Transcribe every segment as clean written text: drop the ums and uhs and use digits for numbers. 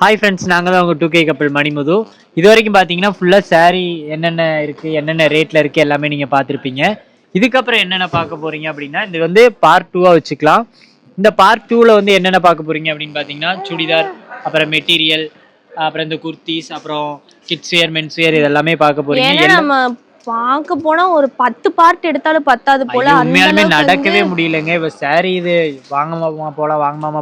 Hi friends, நாங்கள் தான் உங்கள் 2K கப்பல் மணிமுது. இது வரைக்கும் பார்த்தீங்கன்னா ஃபுல்லாக சாரீ என்னென்ன இருக்குது, என்னென்ன ரேட்டில் இருக்குது எல்லாமே நீங்கள் பார்த்துருப்பீங்க. இதுக்கப்புறம் என்னென்ன பார்க்க போகிறீங்க அப்படின்னா, இது வந்து பார்ட் 2 வச்சுக்கலாம். இந்த பார்ட் 2வில் வந்து என்னென்ன பார்க்க போகிறீங்க அப்படின்னு பார்த்தீங்கன்னா, சுடிதார், அப்புறம் மெட்டீரியல், அப்புறம் இந்த குர்த்திஸ், அப்புறம் கிட்ஸ் வேர், மென்ஸ் வேர் இதெல்லாமே பார்க்க போகிறீங்க. நம்ம பார்க்க போனா ஒரு 10 பார்ட் எடுத்தாலும் பத்தாது போல. உண்மையாலுமே நடக்கவே முடியலங்க. இப்போ சாரீ இது வாங்கமாமா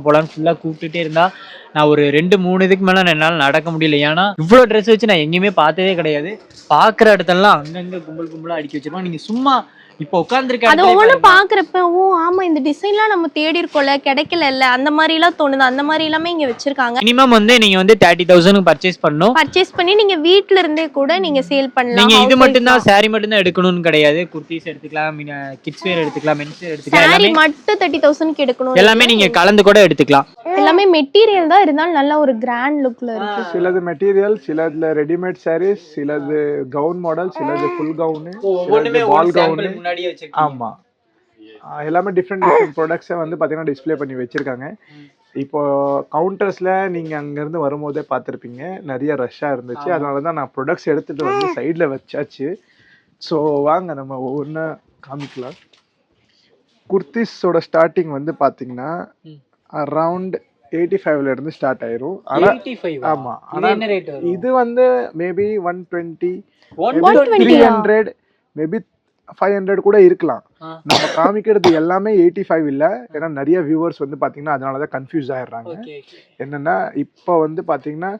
போலான்னு ஃபுல்லாக கூப்பிட்டுட்டே இருந்தா நான் ஒரு 2-3 இதுக்கு மேலே என்னால் நடக்க முடியல. ஏன்னா இவ்வளோ ட்ரெஸ் வச்சு நான் எங்கேயுமே பார்த்ததே கிடையாது. பார்க்குற இடத்துலலாம் அங்கங்கே கும்பலாக அடுக்கி வச்சிருப்பாங்க. நீங்கள் சும்மா இப்போ உட்காந்துருக்க அது ஒவ்வொன்று பார்க்குறப்ப ஆமா இந்த டிசைன்லாம் நம்ம தேடி இருக்கோம்ல, கிடைக்கல இல்ல அந்த மாதிரிலாம் தோணுது. அந்த மாதிரி எல்லாமே இங்க வச்சிருக்காங்க. மினிமம் வந்து நீங்க வந்து 30,000 பர்ச்சேஸ் பண்ணி நீங்க வீட்ல இருந்தே கூட நீங்க சேல் பண்ணலாம். நீங்க இது மட்டும் தான் சாரி மட்டும் தான் எடுக்கணும்னு கிடையாது. குர்த்திஸ் எடுத்துக்கலாம், கிட்ஸ் வேர் எடுத்துக்கலாம், மென்ஸ் வேர் எடுத்துக்கலாம். சாரி மட்டும் 30,000க்கு எடுக்கணும். எல்லாமே நீங்க கலந்து கூட எடுத்துக்கலாம். எல்லாமே மெட்டீரியல் தான் இருந்தாலும் நல்ல ஒரு கிராண்ட் லுக்ல இருக்கு. சிலது மெட்டீரியல், சிலதுல ரெடிமேட் சாரீஸ், சிலது கவுன் மாடல், சிலது ஃபுல் கவுன், சிலது பால் கவுன். ஆமா, எல்லாமே டிஃப்ரெண்ட் ப்ராடக்ட்ஸை வந்து பார்த்தீங்கன்னா டிஸ்பிளே பண்ணி வச்சிருக்காங்க. இப்போ கவுண்டர்ஸ்ல நீங்க அங்கேருந்து வரும்போதே பார்த்துருப்பீங்க, நிறைய ரஷ்ஷாக இருந்துச்சு. அதனால தான் நான் ப்ராடக்ட்ஸ் எடுத்துட்டு வந்து சைடில் வச்சாச்சு. ஸோ வாங்க நம்ம ஒவ்வொன்றா காமிக்கலாம். குர்த்திஸோட ஸ்டார்டிங் வந்து பார்த்தீங்கன்னா அரவுண்ட் 85ல இருந்து ஸ்டார்ட் ஆயிரும். ஆமா, ஆனா இது வந்து மேபி 120, 300, மேபி 500 கூட இருக்கலாம். நம்ம காமிக்கிறது எல்லாமே 85 இல்ல. ஏன்னா நிறைய வியூவர்ஸ் வந்து பாத்தீங்கன்னா அதனாலதான் கன்ஃபியூஸ் ஆயிடுறாங்க. என்னன்னா இப்போ வந்து பாத்தீங்கன்னா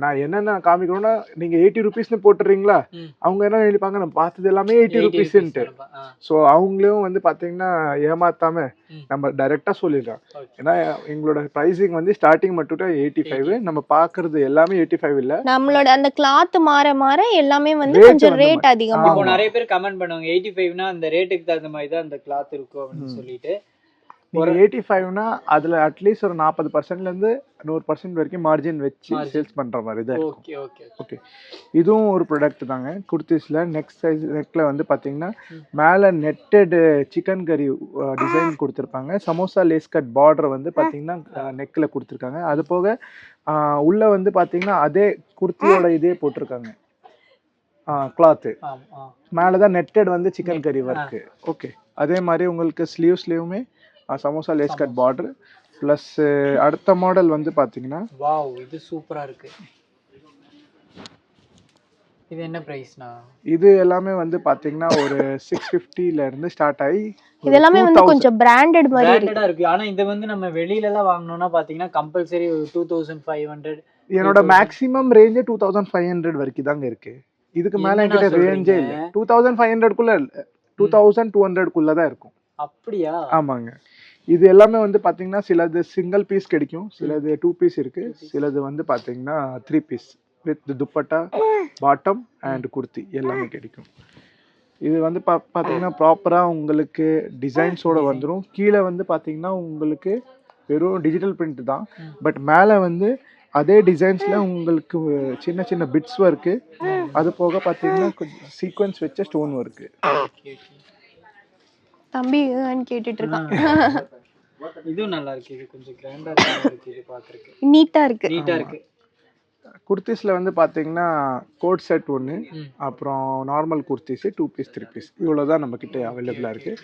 நான் என்னென்ன காமிக்கணும்னா, நீங்க 80 ருபீஸ்னு போட்டுறீங்களா, அவங்க என்ன நினைப்பாங்க, நம்ம பார்த்தது எல்லாமே 80 ருபீஸ்ன்ட்டு. ஸோ அவங்களும் வந்து பாத்தீங்கன்னா ஏமாத்தாம நம்ம டைரக்டா சொல்லிடலாம். ஏன்னா எங்களோட பிரைசிங் வந்து ஸ்டார்டிங் மட்டும் 85, நம்ம பாக்குறது எல்லாமே 85 இல்ல. நம்மளோட அந்த கிளாத் மாற எல்லாமே வந்து கொஞ்சம் ரேட் அதிகமா. இப்போ நிறைய பேர் கமெண்ட் பண்ணுவாங்க 85னா அந்த ரேட்டுக்கு தகுந்த மாதிரி தான் அந்த கிளாத் இருக்கும் அப்படின்னு சொல்லிட்டு. ஒரு 85னா அதுல அட்லீஸ்ட் ஒரு 40%ல இருந்து 100% வரைக்கும் மார்ஜின் வச்சு சேல்ஸ் பண்ற மாதிரி தான் இருக்கும். ஓகே, இதுவும் ஒரு ப்ராடக்ட் தாங்க குர்த்திஸ்ல. நெக்ஸ்ட் சைஸ் நெக்ல வந்து பாத்தீங்கன்னா மேல நெட்டட் சிக்கன் கறி டிசைன் கொடுத்துருப்பாங்க. சமோசா லேஸ் கட் பார்டர் வந்து பாத்தீங்கன்னா நெக்ல கொடுத்துருக்காங்க. அது போக உள்ள வந்து பாத்தீங்கன்னா அதே குர்த்தியோட இதே போட்டிருக்காங்க கிளாத்து. மேலதான் நெட்டட் வந்து சிக்கன் கறி ஒர்க். ஓகே, அதே மாதிரி உங்களுக்கு ஸ்லீவுமே samosa lace cut border plus. அடுத்த மாடல் வந்து பாத்தீங்கன்னா வாவ், இது சூப்பரா இருக்கு. இது என்ன பிரைஸ்னா? இது எல்லாமே வந்து பாத்தீங்கன்னா ஒரு 650ல இருந்து ஸ்டார்ட் ஆகி இது எல்லாமே வந்து கொஞ்சம் பிராண்டட் மாதிரி இருக்கு. ஆனா இது வந்து நம்ம வெளியில எல்லாம் வாங்கணும்னா பாத்தீங்கன்னா கம்பல்சரி 2500. என்னோட மேக்ஸிமம் ரேஞ்ச் 2500 வரைக்கும் தாங்க இருக்கு. இதுக்கு மேல என்கிட்ட ரேஞ்சே இல்ல. 2500 குள்ள, 2200 குள்ள தான் இருக்கும். அப்படியா? ஆமாங்க. இது எல்லாமே வந்து பாத்தீங்கன்னா சிலது சிங்கிள் பீஸ் கிடைக்கும், சிலது 2 பீஸ் இருக்கு, சிலது வந்து பாத்தீங்கன்னா 3 piece with dupatta, bottom and kurti எல்லாமே கிடைக்கும். இது வந்து பாத்தீங்கன்னா ப்ராப்பரா உங்களுக்கு டிசைன்ஸோட வந்துடும். கீழே வந்து பாத்தீங்கன்னா உங்களுக்கு வெறும் டிஜிட்டல் பிரிண்ட் தான், பட் மேல வந்து அதே டிசைன்ஸ்ல உங்களுக்கு சின்ன சின்ன பிட்ஸ் ஒர்க்கு, அது போக பாத்தீங்கன்னா சீக்வென்ஸ் வச்ச ஸ்டோன் ஒர்க்கு. தம்பி கேட்டுட்டு இருக்கான். இது நல்லா இருக்கு. இது கொஞ்சம் கிராண்டா இருக்கு. இது பாக்குறதுக்கு நீட்டா இருக்கு. குர்த்திஸ்ல வந்து பாத்தீங்கன்னா கோட் செட் 1, அப்புறம் நார்மல் குர்த்திஸ் 2 பீஸ் 3 பீஸ் இவ்வளவுதான் நம்ம கிட்ட அவைலபிளா இருக்கு.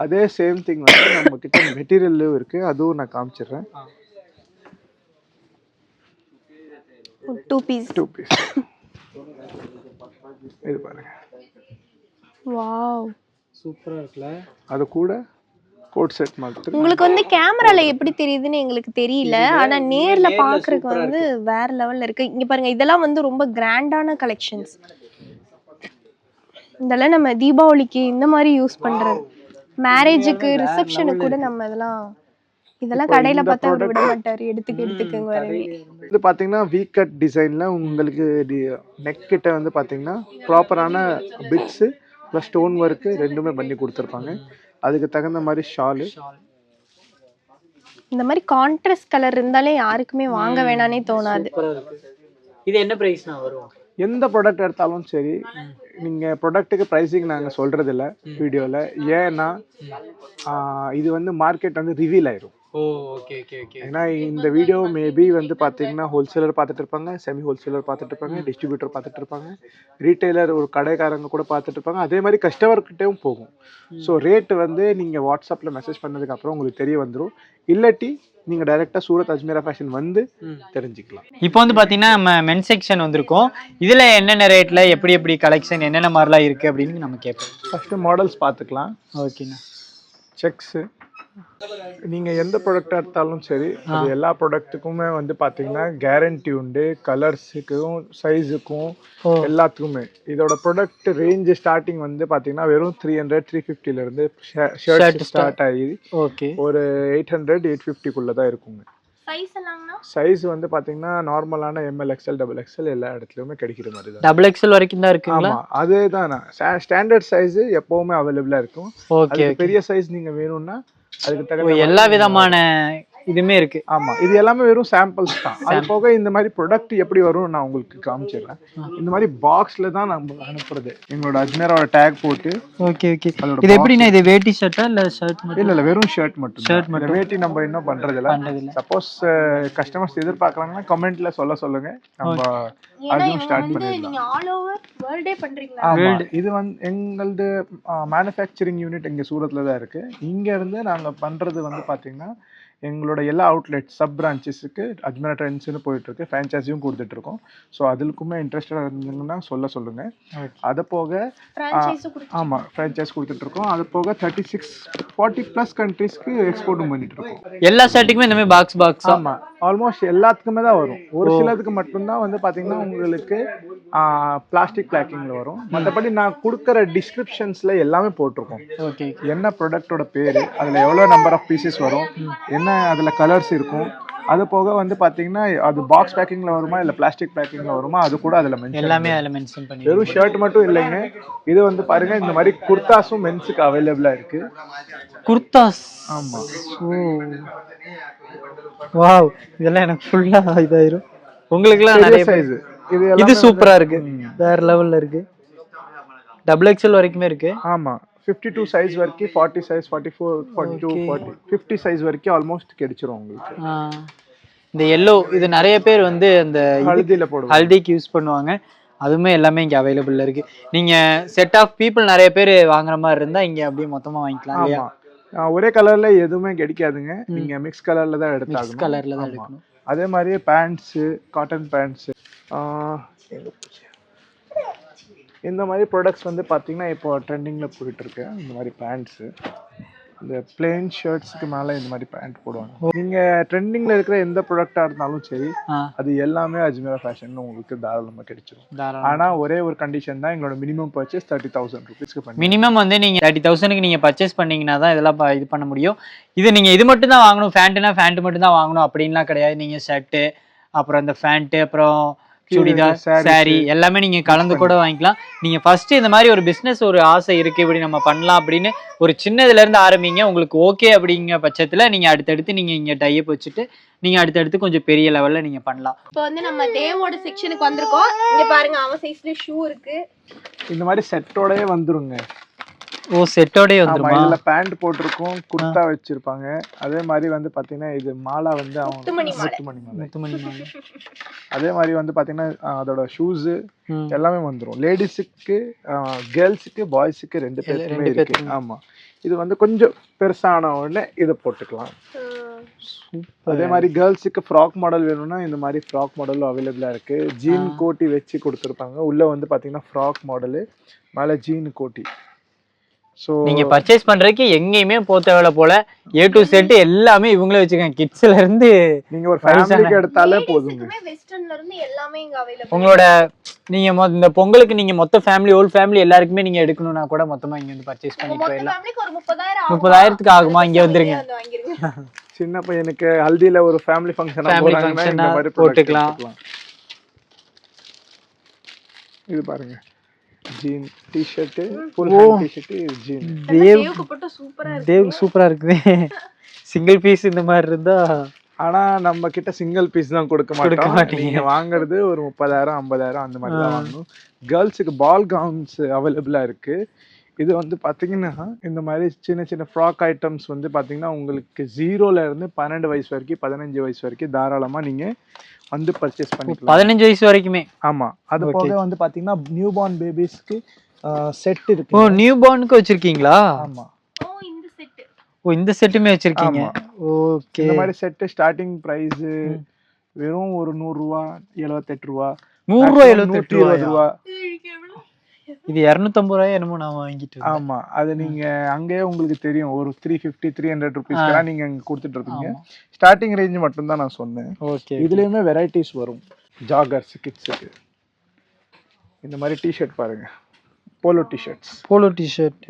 அதே சேம் திங் வந்து நம்ம கிட்ட மெட்டீரியலும் இருக்கு, அதுவும் நான் காமிச்சிடுறேன். 2 பீஸ் இது பாருங்க. வாவ், சூப்பரா இருக்குல. அது கூட கோட் செட் மாதிரி. உங்களுக்கு வந்து கேமரால எப்படி தெரியுதுன்னு எங்களுக்கு தெரியல, ஆனா நேர்ல பாக்குறதுக்கு வந்து வேற லெவல்ல இருக்கு. இங்க பாருங்க, இதெல்லாம் வந்து ரொம்ப கிராண்டான கலெக்ஷன்ஸ். இதெல்லாம் நம்ம தீபாவளிக்கு இந்த மாதிரி யூஸ் பண்றது, மேரேஜுக்கு, ரிசப்ஷனுக்கு கூட நம்ம இதெல்லாம் கடையில பார்த்தா விட மாட்டாரு, எடுத்துக்கங்க வரவே. இது பாத்தீங்கன்னா வி கட் டிசைன்ல உங்களுக்கு நெக் கிட்ட வந்து பாத்தீங்கன்னா ப்ராப்பரான பிட்ஸ் ப்ளஸ் ஸ்டோன் ஒர்க்கு ரெண்டுமே பண்ணி கொடுத்துருப்பாங்க. அதுக்கு தகுந்த மாதிரி ஷாலு. இந்த மாதிரி கான்ட்ராஸ்ட் கலர் இருந்தாலே யாருக்குமே வாங்க வேணானே தோணாது. இது என்ன பிரைஸ்னா வரும்? எந்த ப்ராடக்ட் எடுத்தாலும் சரி, நீங்க ப்ராடக்ட்டுக்கு ப்ரைஸிங் நாங்க சொல்றது இல்ல வீடியோல. ஏன்னா இது வந்து மார்க்கெட் வந்து ரிவீல் ஆயிரும். ஓ ஓகே ஓகே ஓகே. ஏன்னா இந்த வீடியோ மேபி வந்து பார்த்தீங்கன்னா ஹோல்சேலர் பார்த்துட்டு இருப்பாங்க, செமி ஹோல்சேலர் பார்த்துட்டு இருப்பாங்க, டிஸ்ட்ரிபியூட்டர் பார்த்துட்டு இருப்பாங்க, ரீட்டைலர் ஒரு கடைக்காரங்க கூட பார்த்துட்டு இருப்பாங்க, அதே மாதிரி கஸ்டமர்கிட்டையும் போகும். ஸோ ரேட் வந்து நீங்கள் வாட்ஸ்அப்பில் மெசேஜ் பண்ணதுக்கப்புறம் உங்களுக்கு தெரிய வந்துடும். இல்லாட்டி நீங்கள் டைரெக்டாக சூரத் அஜ்மீரா ஃபேஷன் வந்து தெரிஞ்சுக்கலாம். இப்போ வந்து பார்த்தீங்கன்னா நம்ம மென் செக்ஷன் வந்திருக்கோம். இதில் என்னென்ன ரேட்டில் எப்படி எப்படி கலெக்ஷன் என்னென்ன மாதிரிலாம் இருக்குது அப்படின்னு நம்ம கேட்போம். ஃபஸ்ட்டு மாடல்ஸ் பார்த்துக்கலாம். ஓகேண்ணா. செக்ஸு நீங்கள் எந்த ப்ராடக்டாக எடுத்தாலும் சரி, அது எல்லா ப்ராடக்ட்டுக்குமே வந்து பார்த்தீங்கன்னா கேரண்டி உண்டு. கலர்ஸுக்கும் சைஸுக்கும் எல்லாத்துக்குமே. இதோட ப்ராடக்ட் ரேஞ்சு ஸ்டார்டிங் வந்து பார்த்தீங்கன்னா வெறும் 300 350லேருந்து ஷர்ட் ஸ்டார்ட் ஆகி ஓகே ஒரு 800 850க்குள்ளே தான் இருக்குங்க. சைஸ் வந்து பார்த்தீங்கன்னா நார்மலான ML XL XXL எல்லா இடத்துலையுமே கிடைக்கிற மாதிரி தான். டபுள் எக்ஸ்எல் வரைக்கும் தான் இருக்குங்களா? ஆமாம், அதுதான் ஸ்டாண்டர்ட் சைஸு எப்போவுமே அவைலபிளாக இருக்கும். ஓகே. பெரிய சைஸ் நீங்கள் வேணும்னா அதுக்கு தகுந்த எல்லா விதமான இதுமே இருக்கு. ஆமா, இது எல்லாமே வெறும் சாம்பிள்ஸ் தான். அது போக இந்த மாதிரி ப்ராடக்ட் எப்படி வரும் நான் உங்களுக்கு காமிச்சிடுறேன். இந்த மாதிரி பாக்ஸ்ல தான் நம்ம அனுப்புறது. எங்களோட அஜ்மீராவோட டேக் போட்டு. Okay okay. இது எப்படின்னா இது வேட்டி ஷர்ட்டா இல்ல ஷர்ட் மட்டும்? இல்ல வெறும் ஷர்ட் மட்டும். ஷர்ட் மட்டும். வேட்டி நம்ம இன்னும் பண்றது இல்ல. சப்போஸ் கஸ்டமர்ஸ் எதிர்பார்க்கறாங்கன்னா கமெண்ட்ல சொல்லுங்க. நம்ம அதுவும் ஸ்டார்ட் பண்ணிடலாம். நீங்க ஆல் ஓவர் வேர்ல்டே பண்றீங்களா? ஆமா, இது வந்து எங்களது மேனுஃபேக்சரிங் யூனிட் இங்க சூரத்ல தான் இருக்கு. இங்க இருந்து நாங்க பண்றது வந்து பாத்தீங்கன்னா எங்களோட எல்லா அவுட்லெட் சப் பிரான்ச்சஸுக்கு அஜ்மீரா ட்ரெண்ட்ஸ்னு போயிட்டு இருக்கு. ஃப்ரான்ச்சைஸியும் கொடுத்துட்டு இருக்கோம். ஸோ அதுக்குமே இன்ட்ரெஸ்டடாக இருந்தீங்கன்னா சொல்லுங்க. அதை போக ஆமாம் ஃப்ரான்ச்சைஸ் கொடுத்துட்டு இருக்கோம். அது போக 40+ கண்ட்ரீஸ்க்கு எக்ஸ்போர்ட்டும் பண்ணிட்டு இருக்கோம். எல்லா ஷர்ட்டுக்குமே இந்த மாதிரி பாக்ஸ். ஆமாம், ஆல்மோஸ்ட் எல்லாத்துக்குமே தான் வரும். ஒரு சிலதுக்கு மட்டும்தான் வந்து பார்த்தீங்கன்னா உங்களுக்கு பிளாஸ்டிக் பேக்கிங்கில் வரும். மற்றபடி நான் கொடுக்குற டிஸ்கிரிப்ஷன்ஸில் எல்லாமே போட்டிருக்கோம். ஓகே. என்ன ப்ராடக்டோட பேர், அதில் எவ்வளோ நம்பர் ஆஃப் பீசஸ் வரும், என்ன அதில் கலர்ஸ் இருக்கும், அது போக வந்து பார்த்தீங்கன்னா அது பாக்ஸ் பேக்கிங்கில் வருமா இல்லை பிளாஸ்டிக் பேக்கிங்கில் வருமா அது கூட அதில் மென்ஷன் எல்லாமே அதில் மென்ஷன் பண்ணி. வெறும் ஷர்ட் மட்டும் இல்லைங்க, இது வந்து பாருங்க இந்த மாதிரி குர்தாஸும் மென்ஸுக்கு அவைலபிளாக இருக்கு. குர்தாஸ்? ஆமாம். வாவ், இதெல்லாம் எனக்கு ஃபுல்லா இதாயிரும். உங்களுக்குலாம் நிறைய சைஸ். இது சூப்பரா இருக்கு, வேற லெவல்ல இருக்கு. டபுள் எக்ஸ்எல் வரைக்குமே இருக்கு. ஆமா, 52 சைஸ் வரைக்கும், 40 சைஸ், 44 42 40 50 சைஸ் வரைக்கும் ஆல்மோஸ்ட் கிடைச்சிரும் உங்களுக்கு. இந்த எல்லோ இது நிறைய பேர் வந்து அந்த ஹல்தில போடுவாங்க, ஹல்திக்கு யூஸ் பண்ணுவாங்க. அதுவுமே எல்லாமே இங்க அவைலபிள்ல இருக்கு. நீங்க செட் ஆஃப் பீப்புள் நிறைய பேர் வாங்குற மாதிரி இருந்தா இங்க அப்படியே மொத்தமா வாங்கிக்கலாம். ஆமா, ஒரே கலர்ல எதுவுமே கிடைக்காதுங்க. நீங்க மிக்ஸ் கலர்ல தான் எடுத்தாகணும். மிக்ஸ் கலர்ல தான் எடுக்கணும். அதே மாதிரியே பேண்ட்ஸ், காட்டன் பேண்ட்ஸ், இந்த மாதிரி ப்ராடக்ட்ஸ் வந்து பார்த்தீங்கன்னா இப்போ ட்ரெண்டிங்கில் போயிட்டு இருக்கு. இந்த மாதிரி பேண்ட்ஸு, இந்த பிளெயின் ஷர்ட்ஸுக்கு மேலே இந்த மாதிரி பேண்ட் போடுவாங்க. நீங்கள் ட்ரெண்டிங்கில் இருக்கிற எந்த ப்ராடக்டாக இருந்தாலும் சரி, அது எல்லாமே அஜ்மீரா ஃபேஷன் உங்களுக்கு தாராளமாக கிடைச்சிடும். ஆனால் ஒரே ஒரு கண்டிஷன் தான், எங்களோட மினிமம் பர்ச்சேஸ் 30,000 rupeesக்கு பண்ணி. மினிமம் வந்து நீங்கள் 30,000க்கு நீங்கள் பர்ச்சேஸ் பண்ணீங்கன்னா தான் இதெல்லாம் இது பண்ண முடியும். இது மட்டும் தான் வாங்கணும், ஃபேண்ட்டுனா ஃபேண்ட் மட்டும் தான் வாங்கணும் அப்படின்லாம் கிடையாது. நீங்கள் ஷர்ட்டு, அப்புறம் இந்த ஃபேண்ட்டு, அப்புறம் சுடிதார், சாரி எல்லாமே நீங்க கலந்து கூட வாங்கிக்கலாம். நீங்க ஃபர்ஸ்ட் இந்த மாதிரி ஒரு பிசினஸ் ஒரு ஆசை இருக்கு, இப்படி நம்ம பண்ணலாம் அப்படின்னு ஒரு சின்னதுல இருந்து ஆரம்பிங்க. உங்களுக்கு ஓகே அப்படிங்கிற பட்சத்துல நீங்க அடுத்தடுத்து நீங்க இங்க டைப் வச்சுட்டு நீங்க அடுத்தடுத்து கொஞ்சம் பெரிய லெவல்ல நீங்க பண்ணலாம். இப்போ வந்து நம்ம தேவோட செக்ஷனுக்கு வந்திருக்கோம். இங்க பாருங்க, அவன் சைஸ்ல ஷூ இருக்கு. இந்த மாதிரி செட்டோடயே வந்துருங்க. ஓ, செட்டோடயே வந்துருமா? இதுல பேண்ட் போட்டிருக்கோம், குர்தா வச்சிருப்பாங்க. அதே மாதிரி வந்து பாத்தீங்கன்னா இது மாலா வந்து முத்துமணி மாலை. அதே மாதிரி வந்து பாத்தீங்கன்னா அதோட ஷூஸ் எல்லாமே வந்துரும். லேடிஸுக்கு, கேர்ள்ஸுக்கு, பாய்ஸுக்கு ரெண்டு பேருக்குமே இருக்கு. ஆமா, இது வந்து கொஞ்சம் பெருசான உடனே இதை போட்டுக்கலாம். அதே மாதிரி கேர்ள்ஸுக்கு ஃப்ராக் மாடல் வேணும்னா இந்த மாதிரி ஃப்ராக் மாடலும் அவைலபிளா இருக்கு. ஜீன் கோட்டி வச்சு கொடுத்துருப்பாங்க. உள்ள வந்து பாத்தீங்கன்னா ஃப்ராக் மாடலு, மேல ஜீன் கோட்டி. நீங்க பர்ச்சேஸ் பண்றதுக்கு எங்கேயுமே போக தேவையில்ல போல. A to Z எல்லாமே இவங்களே வச்சுக்கோங்க. கிட்ஸ்ல இருந்து நீங்க ஒரு ஃபேமிலிக்கு எடுத்தாலே போதுங்க. வெஸ்டர்ன்ல இருந்து எல்லாமே இங்க அவைலபிள். உங்களோட நீங்க இந்த பொங்கலுக்கு நீங்க மொத்த ஃபேமிலி, ஹோல் ஃபேமிலி எல்லாருக்குமே நீங்க எடுக்கணும்னா கூட மொத்தமா இங்க வந்து பர்ச்சேஸ் பண்ணி போயிடலாம். 30,000க்கு ஆகுமா? இங்க வந்துருங்க. சின்ன பையனுக்கு ஹல்தில ஒரு ஃபேமிலி ஃபங்க்ஷனா போட்டுக்கலாம். இது பாருங்க, jean T-shirt, full hand T-shirt, jean. தேவ் சூப்பரா இருக்குது. சிங்கிள் பீஸ் இந்த மாதிரி இருந்தா. ஆனா நம்ம கிட்ட சிங்கிள் பீஸ் தான் கொடுக்க மாட்டோம். நீங்க வாங்குறது ஒரு 30,000 50,000 அந்த மாதிரி தான் வாங்கணும். கேர்ள்ஸுக்கு பால் கவுன்ஸ் அவைலபிளா இருக்கு. இது வந்து பார்த்தீங்கன்னா இந்த மாதிரி சின்ன சின்ன ஃப்ராக் ஐட்டம்ஸ் வந்து பார்த்தீங்கன்னா உங்களுக்கு 0ல இருந்து 12 வயசு வரைக்கும் 15 வயசு வரைக்கும் தாராளமாக நீங்கள் வந்து பர்ச்சேஸ் பண்ணிக்கலாம். 15 வயசு வரைக்குமே? ஆமாம். அது போக வந்து பார்த்தீங்கன்னா நியூ பார்ன் பேபிஸ்க்கு செட் இருக்கு. ஓ, நியூ பார்னுக்கு வச்சிருக்கீங்களா? ஆமாம். ஓ, இந்த செட்டுமே வச்சிருக்கீங்க. ஓகே. இந்த மாதிரி செட்டு ஸ்டார்டிங் ப்ரைஸ் வெறும் ஒரு 100 ரூபா, 78 ரூபா, 100 ரூபா, 78 ரூபா. இது 250 ரூபாய் என்னமோ நான் வாங்கிட்டு. ஆமா, அது நீங்க அங்கேயே உங்களுக்கு தெரியும். ஒரு 350 300 ருபீஸ்க்கு நீங்க அங்க கொடுத்துட்டு இருப்பீங்க. ஸ்டார்டிங் ரேஞ்ச் மட்டும் தான் நான் சொன்னேன். ஓகே. இதுலயுமே வெரைட்டிஸ் வரும். ஜாகர்ஸ் கிட்ஸுக்கு இந்த மாதிரி டிஷர்ட் பாருங்க, polo T-shirts. Polo T-shirt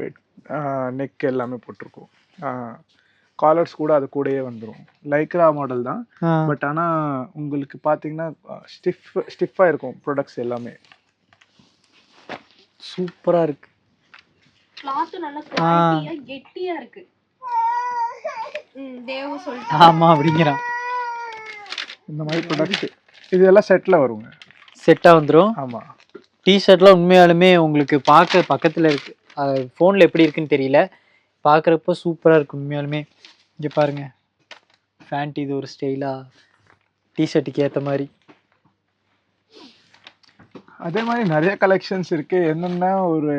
neck எல்லாமே போட்டிருக்கோம். காலர்ஸ் கூட அது கூடயே வந்துடும். லைக்ரா மாடல் தான், பட் ஆனால் உங்களுக்கு பார்த்தீங்கன்னா ஸ்டிஃபாக இருக்கும் ப்ராடக்ட்ஸ் எல்லாமே. சூப்பரா இருக்கு. கிளாத் நல்ல குவாலிட்டியா கெட்டியா இருக்கு. தேவ சொல்லிட்டான். ஆமா அப்படிங்கறான். இந்த மாதிரி ப்ராடக்ட் இதெல்லாம் செட்ல வருங்க. செட்டா வந்துரும். ஆமா. டி-ஷர்ட்ல உண்மையாலுமே உங்களுக்கு பார்க்க பக்கத்துல இருக்கு. ஃபோன்ல எப்படி இருக்குன்னு தெரியல. பார்க்கறப்ப சூப்பரா இருக்கு உண்மையாலுமே. இங்க பாருங்க. ஃபேண்ட் இது ஒரு ஸ்டைலா டி-ஷர்ட்டுக்கு ஏத்த மாதிரி. அதே மாதிரி நிறைய கலெக்ஷன்ஸ் இருக்கு. என்னன்னா ஒரு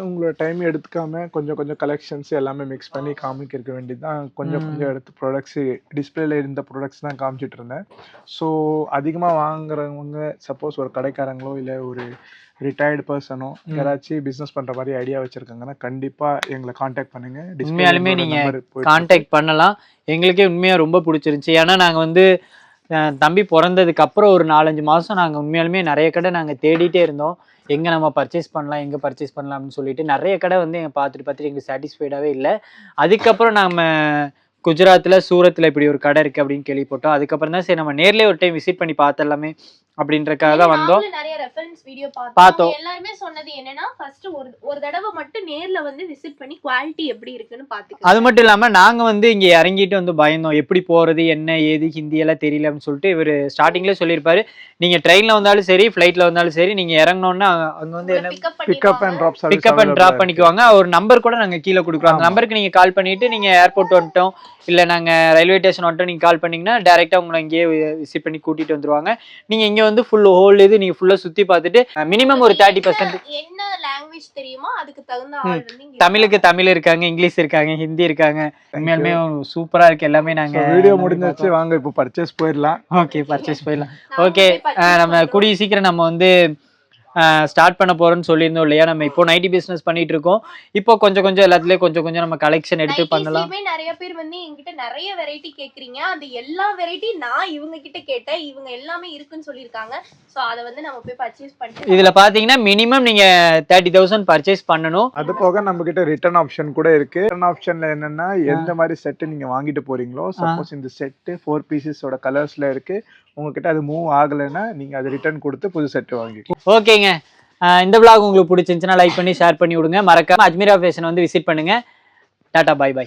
உங்களோட டைம் எடுத்துக்காம கொஞ்சம் கொஞ்சம் கலெக்ஷன்ஸ் எல்லாமே மிக்ஸ் பண்ணி காமிக்க வேண்டியதுதான். கொஞ்சம் கொஞ்சம் எடுத்து ப்ராடக்ட்ஸ் டிஸ்பிளேல இருந்த ப்ராடக்ட்ஸ் தான் காமிச்சிட்டு இருந்தேன். ஸோ அதிகமாக வாங்குறவங்க சப்போஸ் ஒரு கடைக்காரங்களோ இல்லை ஒரு ரிட்டையர்டு பர்சனோ யாராச்சும் பிஸ்னஸ் பண்ற மாதிரி ஐடியா வச்சிருக்காங்கன்னா கண்டிப்பா எங்களை காண்டாக்ட் பண்ணுங்க. உண்மையாலுமே நீங்க காண்டாக்ட் பண்ணலாம். எங்களுக்கே உண்மையா ரொம்ப பிடிச்சிருந்துச்சு. ஏன்னா நாங்க வந்து தம்பி பிறந்ததுக்கு அப்புறம் ஒரு 4-5 மாசம் நாங்க உண்மையாலுமே நிறைய கடை நாங்க தேடிட்டே இருந்தோம். எங்க நம்ம பர்ச்சேஸ் பண்ணலாம், எங்க பர்ச்சேஸ் பண்ணலாம் அப்படின்னு சொல்லிட்டு நிறைய கடை வந்து எங்க பார்த்துட்டு எங்களுக்கு சாட்டிஸ்ஃபைடாவே இல்லை. அதுக்கப்புறம் நம்ம குஜராத்ல சூரத்ல இப்படி ஒரு கடை இருக்கு அப்படின்னு கேள்விப்பட்டோம். அதுக்கப்புறம் தான் சரி நம்ம நேர்லயே ஒரு டைம் விசிட் பண்ணி பார்த்தலாமே அப்படின்றக்காக தான் வந்தோம். நிறைய ரெஃபரன்ஸ் வீடியோ பார்த்தோம். எல்லாருமே சொன்னது என்னன்னா ஃபர்ஸ்ட் ஒரு தடவை மட்டும் நேர்ல வந்து விசிட் பண்ணி குவாலிட்டி எப்படி இருக்குன்னு பாத்துக்கலாம். அது மட்டும் இல்லாம நாங்க வந்து இங்க இறங்கிட்டு வந்து பயந்தோம், எப்படி போறது என்ன ஏது ஹிந்தி எல்லாம் தெரியல அப்படின்னு சொல்லிட்டு இவர் ஸ்டார்டிங்ல சொல்லியிருப்பாரு. நீங்க ட்ரெயின்ல வந்தாலும் சரி ஃபிளைட்ல வந்தாலும் சரி நீங்க இறங்கணும்னா அங்க வந்து என்ன பிக்கப் அண்ட் டிராப் பண்ணிக்குவாங்க. ஒரு நம்பர் கூட நாங்க கீழே கொடுக்குறோம். அந்த நம்பருக்கு நீங்க கால் பண்ணிட்டு நீங்க ஏர்போர்ட் வந்துட்டோம் இல்ல நாங்க ரயில்வே ஸ்டேஷன் வந்துட்டோம் நீங்க கால் பண்ணீங்கன்னா டைரக்டா உங்களை இங்கேயே விசிட் பண்ணி கூட்டிட்டு வந்துருவாங்க. நீங்க இங்க வந்து ஃபுல் ஹோல் இது நீங்க ஃபுல்லா சுத்தி பார்த்துட்டு மினிமம் ஒரு 30% என்ன லாங்குவேஜ் தெரியுமோ அதுக்கு தகுந்த ஆள் வந்து தமிழுக்கு தமிழ் இருக்காங்க, இங்கிலீஷ் இருக்காங்க, ஹிந்தி இருக்காங்க. உண்மையாலுமே சூப்பரா இருக்கு எல்லாமே. நாங்க வீடியோ முடிஞ்சிருச்சு, வாங்க இப்போ பர்ச்சேஸ் போயிடலாம். ஓகே, பர்ச்சேஸ் போயிடலாம். ஓகே, நம்ம கூடிய சீக்கிரம் நம்ம வந்து ஸ்டார்ட் பண்ண போறோம்னு சொல்லியிருந்தோம் இல்லையா. நம்ம இப்போ நைட்டி பிசினஸ் பண்ணிட்டு இருக்கோம். இப்போ கொஞ்சம் கொஞ்சம் எல்லாத்துலயும் கொஞ்சம் கொஞ்சம் நம்ம கலெக்ஷன் எடுத்து பண்ணலாம். நிறைய பேர் வந்து என்கிட்ட நிறைய வெரைட்டி கேக்குறீங்க. அந்த எல்லா வெரைட்டி நான் இவங்க கிட்ட கேட்டேன், இவங்க எல்லாமே இருக்குன்னு சொல்லியிருக்காங்க. சோ அத வந்து நம்ம போய் பர்ச்சேஸ் பண்ணிட்டு இதுல பாத்தீங்கன்னா மினிமம் நீங்க 30,000 பர்ச்சேஸ் பண்ணணும். அது போக நம்ம கிட்ட ரிட்டர்ன் ஆப்ஷன் கூட இருக்கு. ரிட்டர்ன் ஆப்ஷன்ல என்னன்னா எந்த மாதிரி செட் நீங்க வாங்கிட்டு போறீங்களோ, சப்போஸ் இந்த செட் 4 பீசஸோட கலர்ஸ்ல இருக்கு, உங்ககிட்ட அது மூவ் ஆகலைன்னா நீங்க அது ரிட்டர்ன் கொடுத்து புது செட் வாங்கி. ஓகேங்க, இந்த vlog உங்களுக்கு பிடிச்சிருந்துச்சுன்னா லைக் பண்ணி ஷேர் பண்ணி விடுங்க. மறக்காம அஜ்மீரா ஃபேஷன் வந்து விசிட் பண்ணுங்க. Ta-ta, bye by.